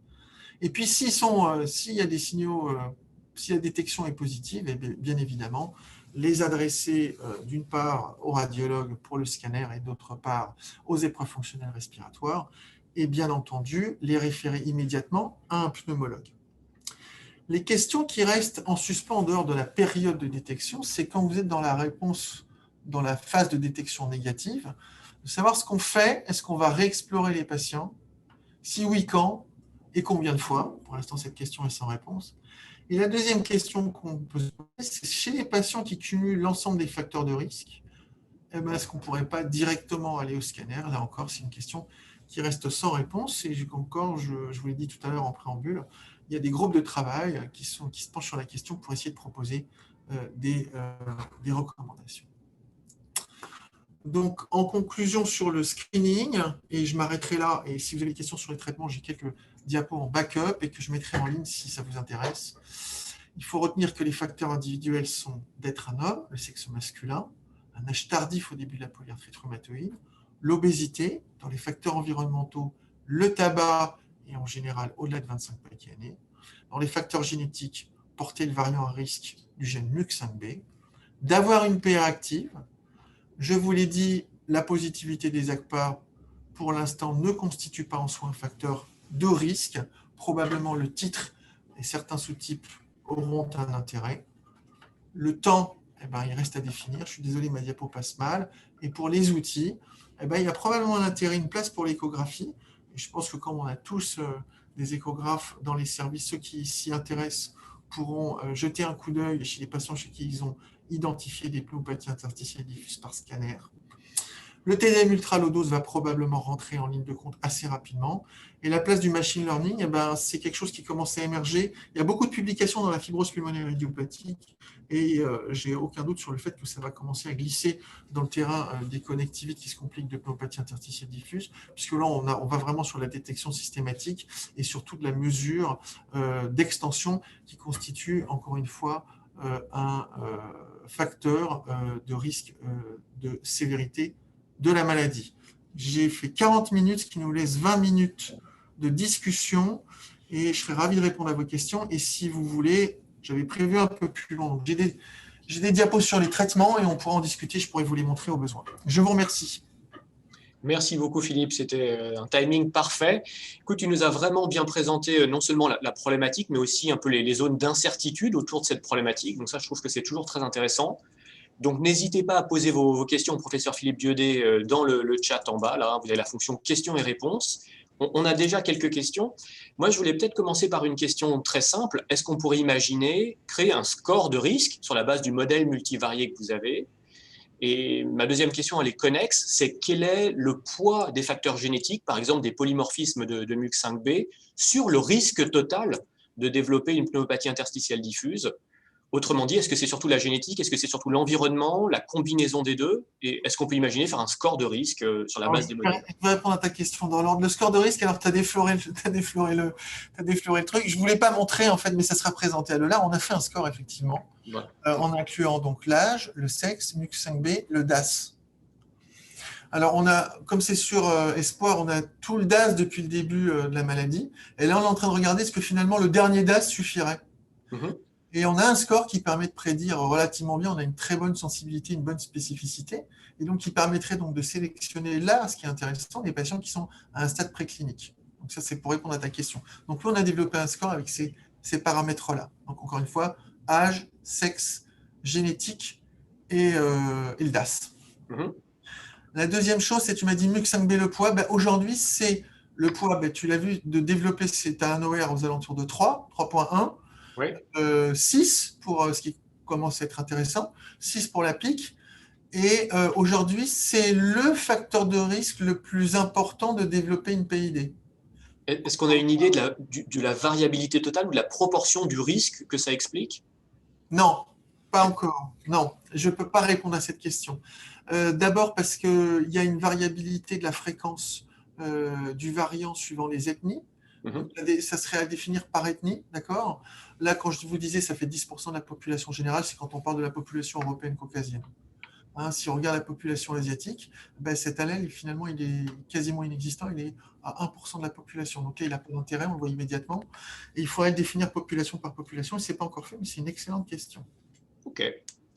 Et puis, s'il y a des signaux, si la détection est positive, et bien évidemment, les adresser d'une part au radiologue pour le scanner et d'autre part aux épreuves fonctionnelles respiratoires, et bien entendu, les référer immédiatement à un pneumologue. Les questions qui restent en suspens en dehors de la période de détection, c'est quand vous êtes dans la réponse, dans la phase de détection négative, de savoir ce qu'on fait. Est-ce qu'on va réexplorer les patients? Si oui, quand? Et combien de fois? Pour l'instant, cette question est sans réponse. Et la deuxième question qu'on peut se poser, c'est chez les patients qui cumulent l'ensemble des facteurs de risque, est-ce qu'on ne pourrait pas directement aller au scanner? Là encore, c'est une question qui reste sans réponse. Et encore, je vous l'ai dit tout à l'heure en préambule, il y a des groupes de travail qui se penchent sur la question pour essayer de proposer des recommandations. Donc, en conclusion sur le screening, et je m'arrêterai là, et si vous avez des questions sur les traitements, j'ai quelques diapos en backup et que je mettrai en ligne si ça vous intéresse. Il faut retenir que les facteurs individuels sont d'être un homme, le sexe masculin, un âge tardif au début de la polyarthrite rhumatoïde, l'obésité, dans les facteurs environnementaux, le tabac, et en général au-delà de 25 paquets années, dans les facteurs génétiques, porter le variant à risque du gène MUC5B, d'avoir une PR active. Je vous l'ai dit, la positivité des ACPA, pour l'instant, ne constitue pas en soi un facteur de risque. Probablement le titre et certains sous-types auront un intérêt. Le temps, il reste à définir. Je suis désolé, ma diapo passe mal. Et pour les outils, il y a probablement un intérêt, une place pour l'échographie. Et je pense que comme on a tous des échographes dans les services, ceux qui s'y intéressent pourront jeter un coup d'œil chez les patients chez qui ils ont identifié des pneumopathies interstitielles diffuses par scanner. Le TDM ultra low dose va probablement rentrer en ligne de compte assez rapidement. Et la place du machine learning, c'est quelque chose qui commence à émerger. Il y a beaucoup de publications dans la fibrose pulmonaire idiopathique et j'ai aucun doute sur le fait que ça va commencer à glisser dans le terrain des connectivites qui se compliquent de pneumopathie interstitielle diffuse, puisque là, on va vraiment sur la détection systématique et surtout de la mesure d'extension qui constitue, encore une fois, un facteur de risque de sévérité de la maladie. J'ai fait 40 minutes, ce qui nous laisse 20 minutes de discussion et je serais ravi de répondre à vos questions. Et si vous voulez, j'avais prévu un peu plus long. J'ai des diapos sur les traitements et on pourra en discuter, je pourrais vous les montrer au besoin. Je vous remercie. Merci beaucoup Philippe, c'était un timing parfait. Écoute, tu nous as vraiment bien présenté non seulement la problématique, mais aussi un peu les zones d'incertitude autour de cette problématique. Donc ça, je trouve que c'est toujours très intéressant. Donc, n'hésitez pas à poser vos questions au professeur Philippe Dieudé dans le chat en bas. Là, vous avez la fonction questions et réponses. On a déjà quelques questions. Moi, je voulais peut-être commencer par une question très simple. Est-ce qu'on pourrait imaginer créer un score de risque sur la base du modèle multivarié que vous avez? Et ma deuxième question, elle est connexe, c'est quel est le poids des facteurs génétiques, par exemple des polymorphismes de MUC5B, sur le risque total de développer une pneumopathie interstitielle diffuse? Autrement dit, est-ce que c'est surtout la génétique? Est-ce que c'est surtout l'environnement, la combinaison des deux? Et est-ce qu'on peut imaginer faire un score de risque sur la Alors, base des modèles? je vais répondre à ta question dans l'ordre. Le score de risque, alors tu as défloré, le truc. Je ne voulais pas montrer, en fait, mais ça sera présenté à l'EULAR. On a fait un score, effectivement, Voilà. en incluant donc l'âge, le sexe, MUC5B, le DAS. Alors, comme c'est sur Espoir, on a tout le DAS depuis le début de la maladie. Et là, on est en train de regarder ce que finalement le dernier DAS suffirait. Et on a un score qui permet de prédire relativement bien. On a une très bonne sensibilité, une bonne spécificité. Et donc, qui permettrait donc de sélectionner là, ce qui est intéressant, les patients qui sont à un stade préclinique. Donc, ça, c'est pour répondre à ta question. Donc, là, on a développé un score avec ces paramètres-là. Donc, encore une fois, âge, sexe, génétique et le DAS. La deuxième chose, c'est tu m'as dit MUC5B le poids. Aujourd'hui, c'est le poids, tu l'as vu, de développer, c'est un OR aux alentours de 3,1. Oui. 6 pour ce qui commence à être intéressant, 6 pour la pique. Et aujourd'hui, c'est le facteur de risque le plus important de développer une PID. Est-ce qu'on a une idée de la variabilité totale ou de la proportion du risque que ça explique? Non, pas encore. Non, je ne peux pas répondre à cette question. D'abord parce qu'il y a une variabilité de la fréquence du variant suivant les ethnies. Donc, ça serait à définir par ethnie, d'accord? Là, quand je vous disais, ça fait 10% de la population générale, c'est quand on parle de la population européenne caucasienne. Si on regarde la population asiatique, cet allèle, finalement, il est quasiment inexistant, il est à 1% de la population. Donc là, il n'a pas d'intérêt, on le voit immédiatement. Et il faudrait le définir population par population, et ce n'est pas encore fait, mais c'est une excellente question. Ok.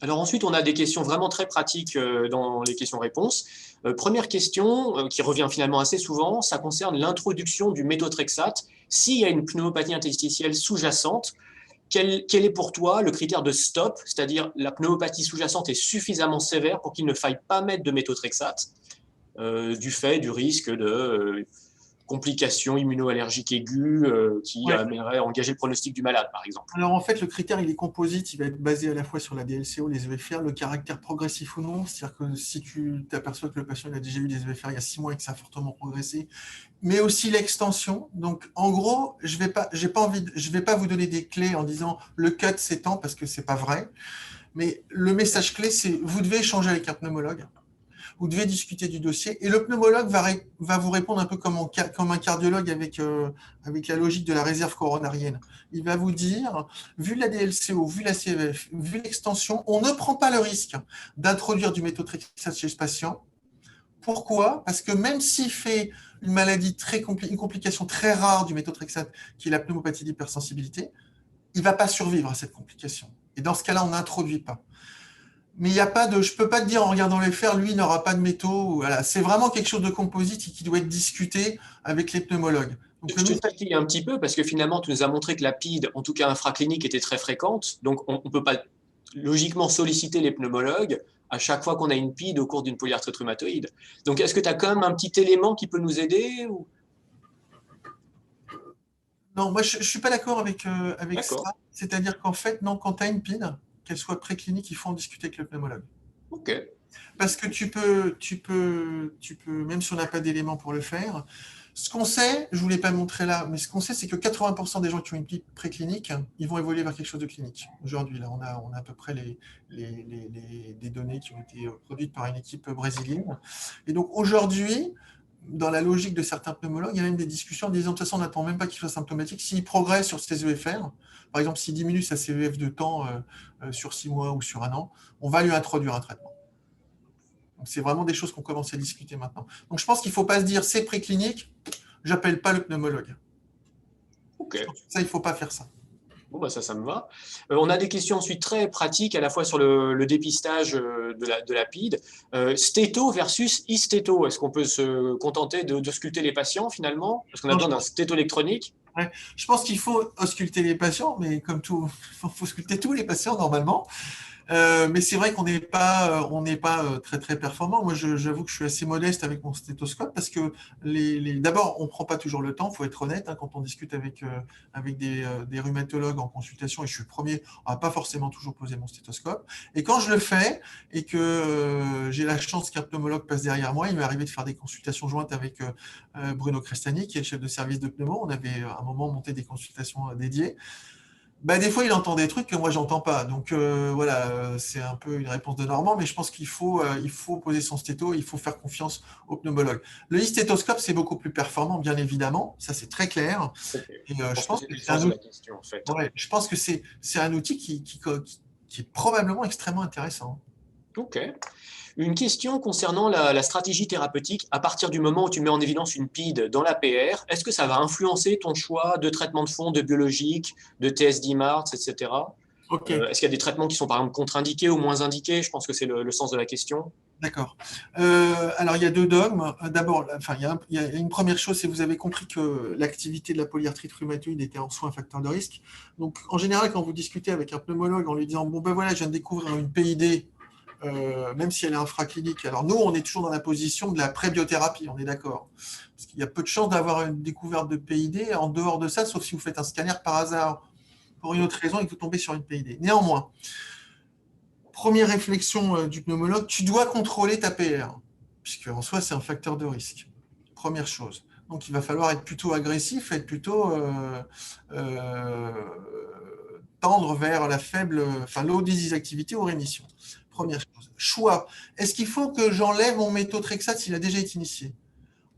Alors ensuite, on a des questions vraiment très pratiques dans les questions-réponses. Première question, qui revient finalement assez souvent, ça concerne l'introduction du méthotrexate. S'il y a une pneumopathie interstitielle sous-jacente, quel est pour toi le critère de stop, c'est-à-dire la pneumopathie sous-jacente est suffisamment sévère pour qu'il ne faille pas mettre de méthotrexate du fait du risque de complications immunoallergiques aiguës qui amèneraient à engager le pronostic du malade, par exemple? Alors en fait, le critère, il est composite, il va être basé à la fois sur la DLCO, les EFR, le caractère progressif ou non, c'est-à-dire que si tu t'aperçois que le patient a déjà eu des EFR il y a 6 mois et que ça a fortement progressé, mais aussi l'extension. Donc en gros, je vais pas vous donner des clés en disant le cut s'étend parce que c'est pas vrai, mais le message clé, c'est vous devez échanger avec un pneumologue. Vous devez discuter du dossier et le pneumologue va vous répondre un peu comme un cardiologue avec la logique de la réserve coronarienne. Il va vous dire, vu la DLCO, vu la CVF, vu l'extension, on ne prend pas le risque d'introduire du méthotrexate chez ce patient. Pourquoi? Parce que même s'il fait une maladie une complication très rare du méthotrexate, qui est la pneumopathie d'hypersensibilité, il ne va pas survivre à cette complication. Et dans ce cas-là, on n'introduit pas. Mais il n'y a pas de, je ne peux pas te dire en regardant les fers, lui, il n'aura pas de métaux. Voilà. C'est vraiment quelque chose de composite et qui doit être discuté avec les pneumologues. Donc, je te taquine un petit peu parce que finalement, tu nous as montré que la PID, en tout cas infraclinique, était très fréquente. Donc, on ne peut pas logiquement solliciter les pneumologues à chaque fois qu'on a une PID au cours d'une polyarthrite rhumatoïde. Donc, est-ce que tu as quand même un petit élément qui peut nous aider ou... Non, moi, je ne suis pas d'accord avec ça. C'est-à-dire qu'en fait, non, quand tu as une PID, qu'elle soit préclinique, il faut en discuter avec le pneumologue. Ok. Parce que tu peux, même si on n'a pas d'éléments pour le faire, ce qu'on sait, je ne vous l'ai pas montré là, mais ce qu'on sait, c'est que 80% des gens qui ont une PID préclinique, ils vont évoluer vers quelque chose de clinique. Aujourd'hui, là, on a à peu près des données qui ont été produites par une équipe brésilienne. Et donc, aujourd'hui, dans la logique de certains pneumologues, il y a même des discussions en disant de toute façon, on n'attend même pas qu'il soit symptomatique. S'il progresse sur ses EFR, par exemple, s'il diminue sa CEF de temps sur 6 mois ou sur 1 an, on va lui introduire un traitement. Donc, c'est vraiment des choses qu'on commence à discuter maintenant. Donc, je pense qu'il ne faut pas se dire c'est préclinique, j'appelle pas le pneumologue. Ok. Ça, il ne faut pas faire ça. Bon, bah ça me va. On a des questions ensuite très pratiques, à la fois sur le dépistage de la PID. Stéto versus e-stéto. Est-ce qu'on peut se contenter d'ausculter les patients finalement? Parce qu'on a besoin d'un stéto électronique. Ouais. Je pense qu'il faut ausculter les patients, mais comme tout, il faut ausculter tous les patients normalement. Mais c'est vrai qu'on n'est pas, très très performant. Moi, j'avoue que je suis assez modeste avec mon stéthoscope parce que d'abord, on ne prend pas toujours le temps, il faut être honnête, quand on discute avec des rhumatologues en consultation, et je suis le premier à pas forcément toujours poser mon stéthoscope. Et quand je le fais et que j'ai la chance qu'un pneumologue passe derrière moi, il m'est arrivé de faire des consultations jointes avec Bruno Crestani, qui est le chef de service de pneumo. On avait à un moment monté des consultations dédiées. Bah, des fois, il entend des trucs que moi, j'entends pas. Donc, voilà, c'est un peu une réponse de Normand, mais je pense il faut poser son stéto, il faut faire confiance au pneumologue. Le stéthoscope, c'est beaucoup plus performant, bien évidemment. Ça, c'est très clair. Ok. Et Je je pense que pense que c'était le c'est un sens de outil, la question, en fait. ouais, je pense que c'est un outil qui est probablement extrêmement intéressant. Ok. Une question concernant la stratégie thérapeutique. À partir du moment où tu mets en évidence une PID dans l'APR, est-ce que ça va influencer ton choix de traitement de fond, de biologique, de TSD-MARTS, etc. Ok, Est-ce qu'il y a des traitements qui sont par exemple contre-indiqués ou moins indiqués? Je pense que c'est le sens de la question. d'accord. Alors, il y a deux dogmes. D'abord, enfin, il y a une première chose, c'est que vous avez compris que l'activité de la polyarthrite rhumatoïde était en soi un facteur de risque. Donc, en général, quand vous discutez avec un pneumologue en lui disant, bon, ben voilà, je viens de découvrir une PID, même si elle est infraclinique. Alors, nous, on est toujours dans la position de la prébiothérapie, on est d'accord. Parce qu'il y a peu de chances d'avoir une découverte de PID en dehors de ça, sauf si vous faites un scanner par hasard pour une autre raison et que vous tombez sur une PID. Néanmoins, première réflexion du pneumologue, tu dois contrôler ta PR, puisque en soi, c'est un facteur de risque. Première chose. Donc, il va falloir être plutôt agressif, être plutôt euh, tendre vers la faible, enfin, low disease activité ou rémission. Première chose. Choix. Est-ce qu'il faut que j'enlève mon méthotrexate s'il a déjà été initié?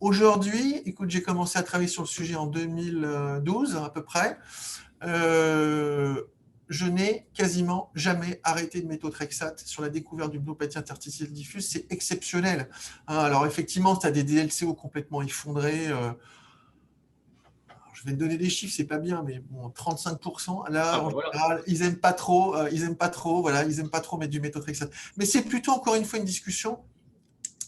Aujourd'hui, écoute, j'ai commencé à travailler sur le sujet en 2012 à peu près. Euh, je n'ai quasiment jamais arrêté de méthotrexate sur la découverte d'une pneumopathie interstitielle diffuse. C'est exceptionnel. Alors, effectivement, tu as des DLCO complètement effondrés. Je vais te donner des chiffres, c'est pas bien, mais bon, 35%. Ah Là, en ben voilà. général, ils n'aiment pas trop. Voilà, ils n'aiment pas trop mettre du méthotrexate. Mais c'est plutôt, encore une fois, une discussion.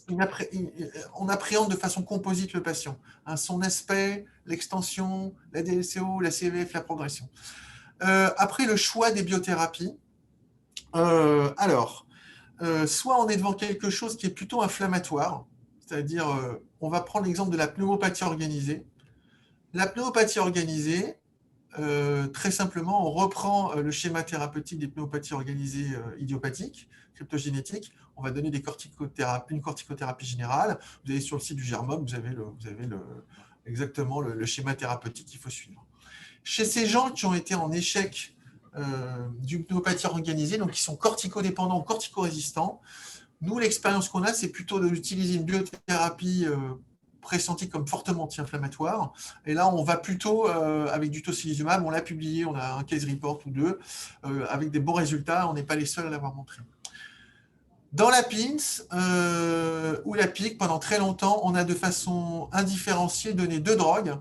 On appréhende de façon composite le patient. Son aspect, l'extension, la DLCO, la CVF, la progression. Après, le choix des biothérapies. Soit on est devant quelque chose qui est plutôt inflammatoire, c'est-à-dire, on va prendre l'exemple de la pneumopathie organisée. La pneumopathie organisée, très simplement, on reprend le schéma thérapeutique des pneumopathies organisées idiopathiques, cryptogénétiques. On va donner une corticothérapie générale. Vous allez sur le site du GERMOB, vous avez exactement le schéma thérapeutique qu'il faut suivre. Chez ces gens qui ont été en échec d'une pneumopathie organisée, donc qui sont corticodépendants ou corticorésistants, nous, l'expérience qu'on a, c'est plutôt d'utiliser une biothérapie pressentie comme fortement anti-inflammatoire. Et là, on va plutôt avec du tocilizumab. On l'a publié, on a un case report ou deux, avec des bons résultats. On n'est pas les seuls à l'avoir montré. Dans la PINS ou la PIC, pendant très longtemps, on a de façon indifférenciée donné deux drogues.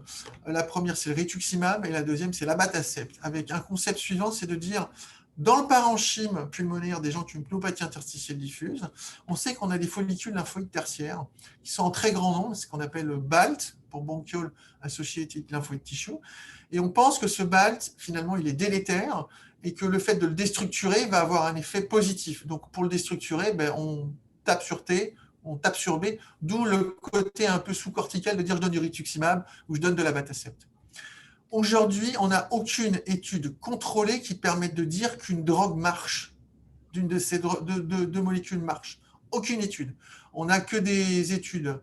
La première, c'est le rituximab, et la deuxième, c'est l'abatacept, avec un concept suivant, c'est de dire, dans le parenchyme pulmonaire des gens qui ont une pneumopathie interstitielle diffuse, on sait qu'on a des follicules lymphoïdes tertiaires qui sont en très grand nombre, c'est ce qu'on appelle le BALT, pour Bronchial Associated Lymphoid Tissue, et on pense que ce BALT, finalement, il est délétère, et que le fait de le déstructurer va avoir un effet positif. Donc, pour le déstructurer, on tape sur T, on tape sur B, d'où le côté un peu sous-cortical de dire je donne du rituximab ou je donne de l'abatacept. Aujourd'hui, on n'a aucune étude contrôlée qui permette de dire qu'une drogue marche, d'une de ces deux molécules marche. Aucune étude. On n'a que des études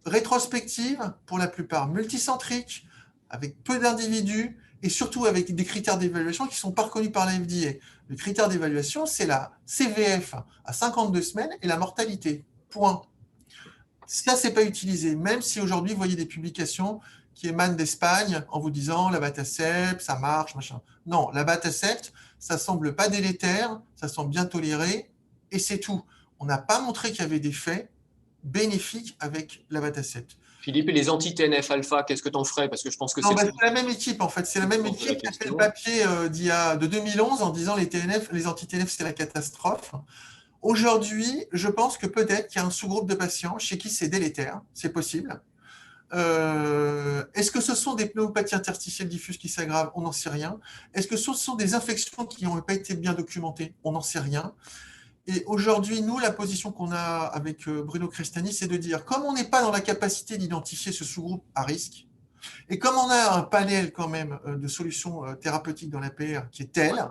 rétrospectives, pour la plupart multicentriques, avec peu d'individus, et surtout avec des critères d'évaluation qui ne sont pas reconnus par la FDA. Le critère d'évaluation, c'est la CVF à 52 semaines et la mortalité. Point. Ça, c'est pas utilisé, même si aujourd'hui, vous voyez des publications qui émanent d'Espagne en vous disant l'abatacept, ça marche, machin. Non, l'abatacept, ça semble pas délétère, ça semble bien toléré, et c'est tout. On n'a pas montré qu'il y avait des faits bénéfiques avec l'abatacept. Philippe, et les anti-TNF-alpha, qu'est-ce que tu en ferais? Parce que je pense que Non, c'est c'est la même équipe en fait. C'est la le même sens de la équipe qui a fait le question. papier de 2011 en disant les anti-TNF, c'est la catastrophe. Aujourd'hui, je pense que peut-être qu'il y a un sous-groupe de patients chez qui c'est délétère, c'est possible. Est-ce que ce sont des pneumopathies interstitielles diffuses qui s'aggravent? On n'en sait rien. Est-ce que ce sont des infections qui n'ont pas été bien documentées? On n'en sait rien. Et aujourd'hui, nous, la position qu'on a avec Bruno Crestani, c'est de dire, comme on n'est pas dans la capacité d'identifier ce sous-groupe à risque, et comme on a un panel quand même de solutions thérapeutiques dans l'APR qui est tel,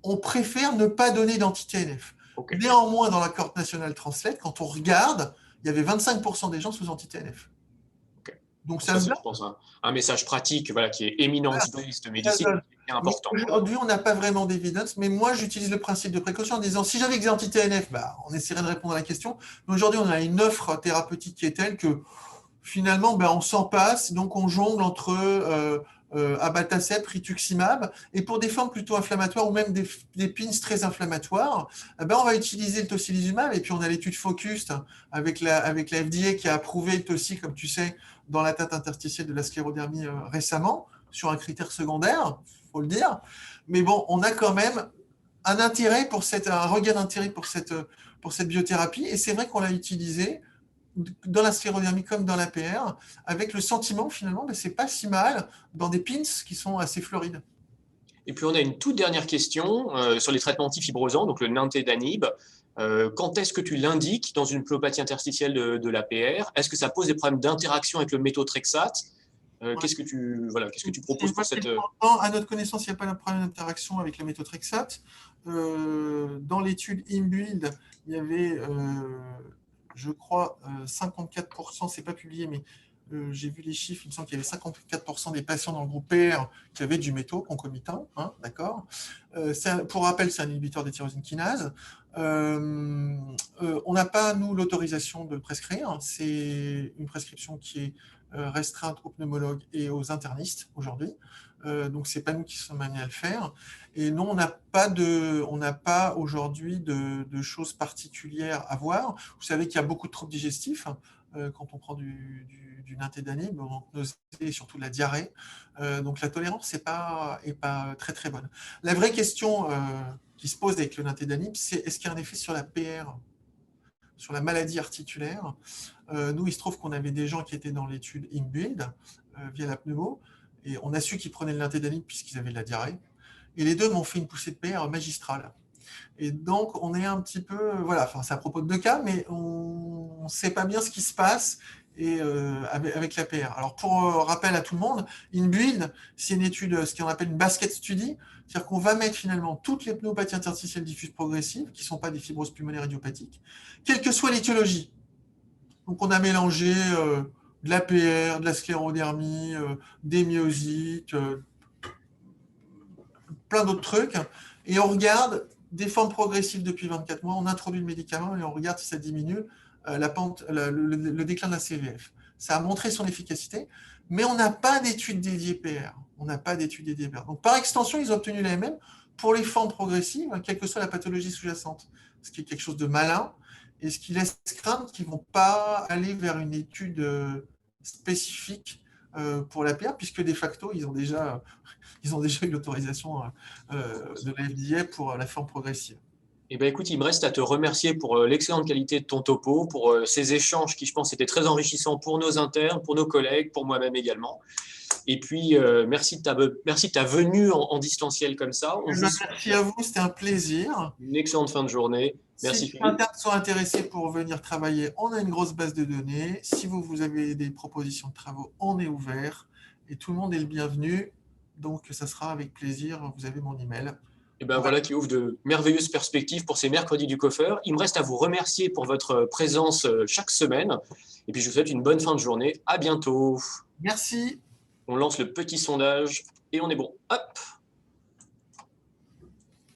on préfère ne pas donner d'anti-TNF. Okay. Néanmoins, dans la cohorte nationale Translate, quand on regarde, il y avait 25% des gens sous anti-TNF. Okay. Donc ça, c'est, je pense, un message pratique, voilà, qui est éminence-based médecine. est important. Aujourd'hui, on n'a pas vraiment d'évidence, mais moi, j'utilise le principe de précaution en disant, si j'avais que des anti-TNF, on essaierait de répondre à la question. Mais aujourd'hui, on a une offre thérapeutique qui est telle que finalement, on s'en passe, donc on jongle entre abatacept, rituximab, et pour des formes plutôt inflammatoires ou même des pins très inflammatoires, on va utiliser le tocilizumab, et puis on a l'étude Focus avec la FDA qui a approuvé le toci, comme tu sais, dans l'atteinte interstitielle de la sclérodermie récemment, sur un critère secondaire, il faut le dire. Mais bon, on a quand même un regain d'intérêt pour cette biothérapie, et c'est vrai qu'on l'a utilisé dans la sclérodermie comme dans l'APR, avec le sentiment finalement, c'est pas si mal dans des pins qui sont assez florides. Et puis on a une toute dernière question sur les traitements antifibrosants, donc le nintedanib. Quand est-ce que tu l'indiques dans une pneumopathie interstitielle de l'APR? Est-ce que ça pose des problèmes d'interaction avec le méthotrexate? Qu'est-ce que tu proposes pour cette... À notre connaissance, il n'y a pas de problème d'interaction avec le méthotrexate. Dans l'étude InBuild, il y avait... je crois, 54%, c'est pas publié, mais j'ai vu les chiffres, il me semble qu'il y avait 54% des patients dans le groupe PR qui avaient du métaux concomitant, d'accord. Pour rappel, c'est un inhibiteur des tyrosine kinase. On n'a pas, nous, l'autorisation de le prescrire. C'est une prescription qui est restreinte aux pneumologues et aux internistes aujourd'hui. Donc, ce n'est pas nous qui sommes amenés à le faire. Et non, on n'a pas aujourd'hui de choses particulières à voir. Vous savez qu'il y a beaucoup de troubles digestifs quand on prend du nintedanib, donc nausée et surtout de la diarrhée. Donc, la tolérance n'est pas très, très bonne. La vraie question qui se pose avec le nintedanib, c'est est-ce qu'il y a un effet sur la PR, sur la maladie articulaire? Nous, il se trouve qu'on avait des gens qui étaient dans l'étude InBuild via la pneumo, et on a su qu'ils prenaient le nintedanib puisqu'ils avaient de la diarrhée. Et les deux m'ont fait une poussée de PR magistrale. Et donc, on est un petit peu... c'est à propos de 2 cas, mais on ne sait pas bien ce qui se passe avec la PR. Alors, pour rappel à tout le monde, InBuild, c'est une étude, ce qu'on appelle une basket study, c'est-à-dire qu'on va mettre finalement toutes les pneumopathies interstitielles diffuses progressives, qui ne sont pas des fibroses pulmonaires idiopathiques, quelle que soit l'étiologie. Donc, on a mélangé de la PR, de la sclérodermie, des myosites, plein d'autres trucs, et on regarde des formes progressives depuis 24 mois, on introduit le médicament et on regarde si ça diminue le déclin de la CVF. Ça a montré son efficacité, mais on n'a pas d'études dédiées PR. Donc, par extension, ils ont obtenu la MM pour les formes progressives, quelle que soit la pathologie sous-jacente, ce qui est quelque chose de malin, et ce qui laisse craindre qu'ils ne vont pas aller vers une étude spécifique pour la PR, puisque de facto, ils ont déjà eu l'autorisation de la FDA pour la forme progressive. Eh bien, écoute, il me reste à te remercier pour l'excellente qualité de ton topo, pour ces échanges qui, je pense, étaient très enrichissants pour nos internes, pour nos collègues, pour moi-même également. Et puis, merci de ta venue en distanciel comme ça. Merci à vous, c'était un plaisir. Une excellente fin de journée. Merci. Si les internes sont intéressés pour venir travailler, on a une grosse base de données. Si vous avez des propositions de travaux, on est ouvert. Et tout le monde est le bienvenu. Donc, ça sera avec plaisir. Vous avez mon email. Et ben voilà qui ouvre de merveilleuses perspectives pour ces mercredis du coffeur. Il me reste à vous remercier pour votre présence chaque semaine. Et puis, je vous souhaite une bonne fin de journée. À bientôt. Merci. On lance le petit sondage et on est bon. Hop!